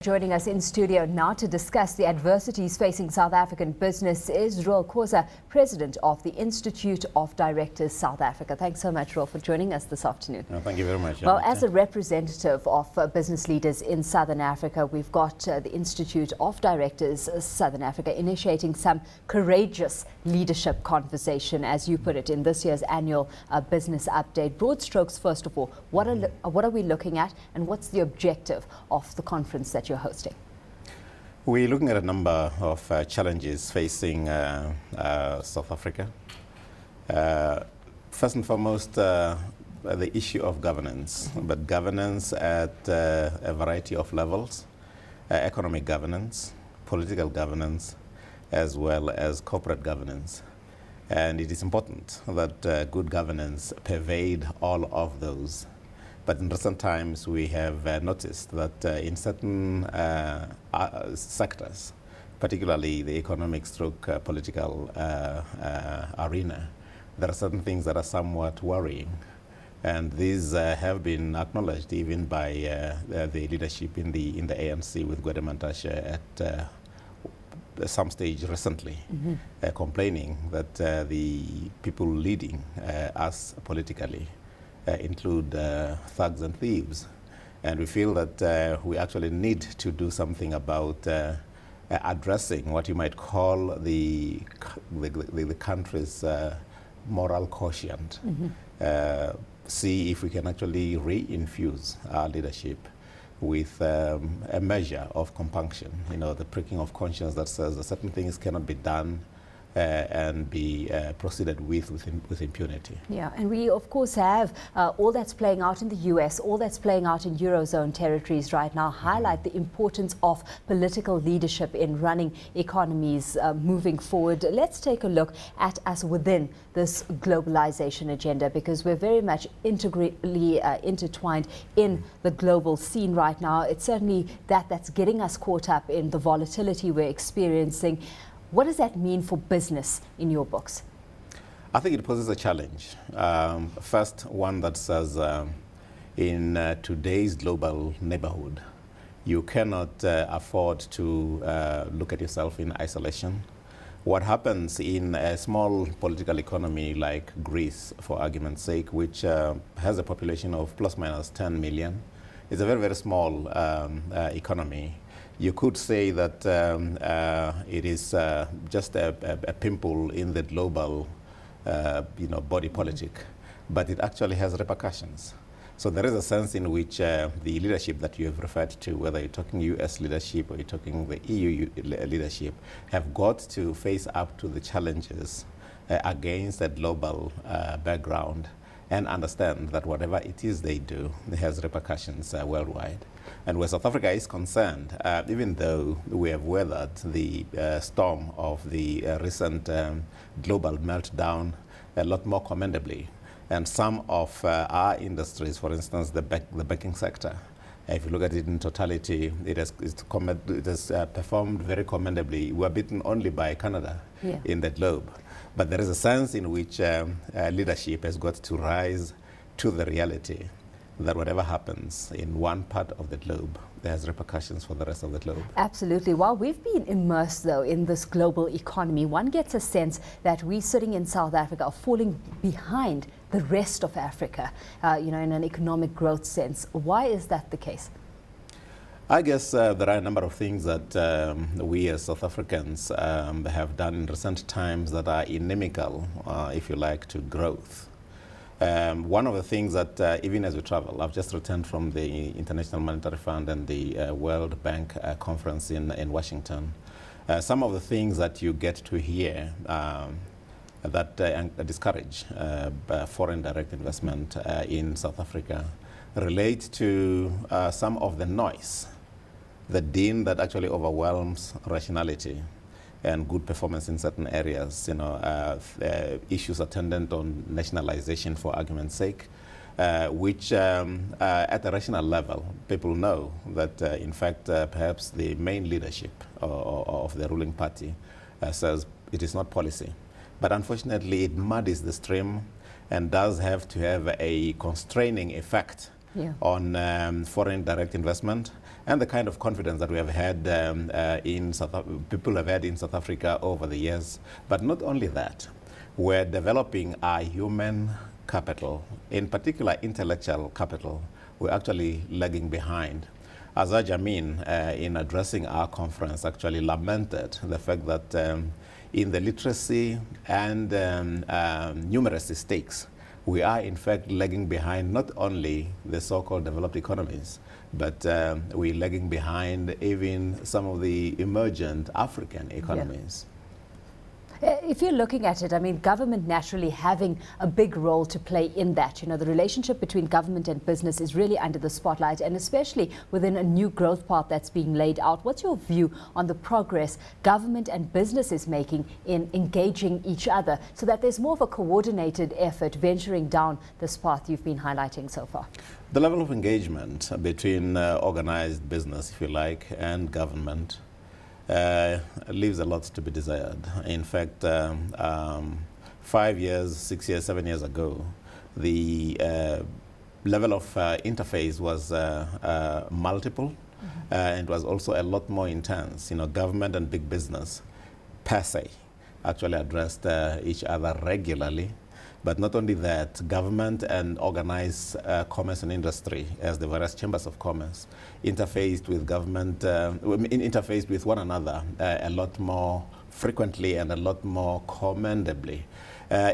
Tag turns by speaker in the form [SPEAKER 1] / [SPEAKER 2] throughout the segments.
[SPEAKER 1] Joining us in studio now to discuss the adversities facing South African business is Reuel Khoza, President of the Institute of Directors South Africa. Thanks so much, Reuel, for joining us this afternoon.
[SPEAKER 2] No, thank you very much.
[SPEAKER 1] Well, as a representative of business leaders in Southern Africa, we've got the Institute of Directors Southern Africa initiating some courageous leadership conversation, as you put it, in this year's annual business update. Broad strokes, first of all, what are we looking at, and what's the objective of the conference that you're hosting?
[SPEAKER 2] We're looking at a number of challenges facing South Africa. First and foremost, the issue of governance, but governance at a variety of levels, economic governance, political governance, as well as corporate governance. And it is important that good governance pervade all of those. But in recent times, we have noticed that in certain sectors, particularly the economic stroke political arena, there are certain things that are somewhat worrying. And these have been acknowledged even by the leadership in the ANC, with Mantashe at some stage recently, complaining that the people leading us politically include thugs and thieves. And we feel that we actually need to do something about addressing what you might call the country's moral quotient. See if we can actually re-infuse our leadership with a measure of compunction, the pricking of conscience that says that certain things cannot be done and be proceeded with impunity.
[SPEAKER 1] Yeah, and we of course have all that's playing out in the US, all that's playing out in Eurozone territories right now highlight the importance of political leadership in running economies moving forward. Let's take a look at us within this globalization agenda, because we're very much integrally intertwined in the global scene right now. It's certainly that's getting us caught up in the volatility we're experiencing. What does that mean for business in your books?
[SPEAKER 2] I think it poses a challenge. First, one that says in today's global neighborhood, you cannot afford to look at yourself in isolation. What happens in a small political economy like Greece, for argument's sake, which has a population of plus minus 10 million, is a very, very small economy. You could say that it is just a pimple in the global, body politic, but it actually has repercussions. So there is a sense in which the leadership that you have referred to, whether you're talking US leadership or you're talking the EU leadership, have got to face up to the challenges against a global background and understand that whatever it is they do, it has repercussions worldwide. And where South Africa is concerned, even though we have weathered the storm of the recent global meltdown a lot more commendably, and some of our industries, for instance, the banking sector, if you look at it in totality, it has performed very commendably. We are beaten only by Canada in the globe. But there is a sense in which leadership has got to rise to the reality that whatever happens in one part of the globe, there has repercussions for the rest of the globe.
[SPEAKER 1] Absolutely. While we've been immersed, though, in this global economy, one gets a sense that we sitting in South Africa are falling behind the rest of Africa, in an economic growth sense. Why is that the case?
[SPEAKER 2] I guess there are a number of things that we as South Africans have done in recent times that are inimical, if you like, to growth. One of the things that even as we travel, I've just returned from the International Monetary Fund and the World Bank conference in Washington. Some of the things that you get to hear that discourage foreign direct investment in South Africa relate to some of the noise, the din that actually overwhelms rationality and good performance in certain areas, issues attendant on nationalization, for argument's sake, which at a rational level, people know that in fact perhaps the main leadership of the ruling party says it is not policy. But unfortunately, it muddies the stream and does have to have a constraining effect on foreign direct investment and the kind of confidence that we have had people have had in South Africa over the years. But not only that, we're developing our human capital, in particular intellectual capital. We're actually lagging behind. Azaj Amin, in addressing our conference, actually lamented the fact that in the literacy and numeracy stakes, we are in fact lagging behind not only the so-called developed economies, but we're lagging behind even some of the emergent African economies.
[SPEAKER 1] If you're looking at it, I mean, government naturally having a big role to play in that. You know, the relationship between government and business is really under the spotlight, and especially within a new growth path that's being laid out. What's your view on the progress government and business is making in engaging each other so that there's more of a coordinated effort venturing down this path you've been highlighting so far?
[SPEAKER 2] The level of engagement between organized business, if you like, and government leaves a lot to be desired. In fact, 5 years, 6 years, 7 years ago, the level of interface was multiple, and was also a lot more intense. You know, government and big business per se actually addressed each other regularly. But not only that, government and organized commerce and industry, as the various chambers of commerce, interfaced with government, interfaced with one another a lot more frequently and a lot more commendably.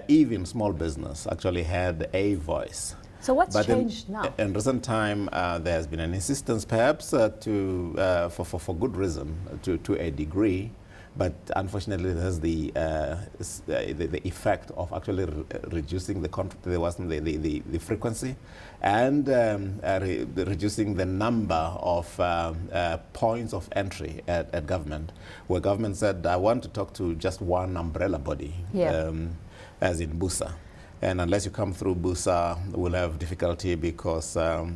[SPEAKER 2] Even small business actually had a voice.
[SPEAKER 1] So what's changed now?
[SPEAKER 2] In recent time, there has been an insistence, perhaps for good reason, to a degree. But unfortunately, there's the effect of actually reducing the frequency and reducing the number of points of entry at government, where government said, I want to talk to just one umbrella body, as in BUSA. And unless you come through BUSA, we'll have difficulty because there'll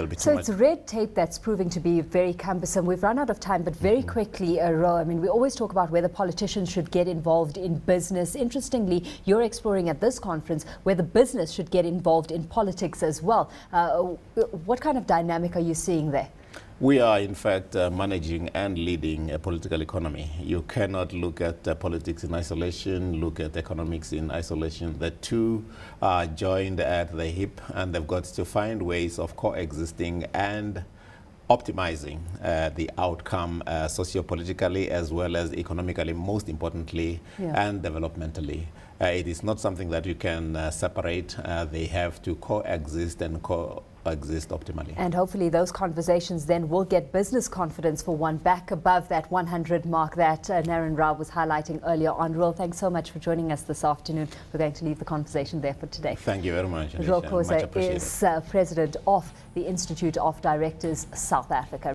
[SPEAKER 2] be too much.
[SPEAKER 1] So it's red tape that's proving to be very cumbersome. We've run out of time, but very quickly, Reuel, I mean, we always talk about whether politicians should get involved in business. Interestingly, you're exploring at this conference whether business should get involved in politics as well. What kind of dynamic are you seeing there?
[SPEAKER 2] We are, in fact, managing and leading a political economy. You cannot look at politics in isolation, look at economics in isolation. The two are joined at the hip, and they've got to find ways of coexisting and optimizing the outcome socio-politically as well as economically, most importantly, and developmentally. It is not something that you can separate. They have to coexist and coexist optimally.
[SPEAKER 1] And hopefully those conversations then will get business confidence for one back above that 100 mark that Naren Rao was highlighting earlier on. Reuel, thanks so much for joining us this afternoon. We're going to leave the conversation there for today.
[SPEAKER 2] Thank you very much.
[SPEAKER 1] Reuel Khoza is president of the Institute of Directors South Africa.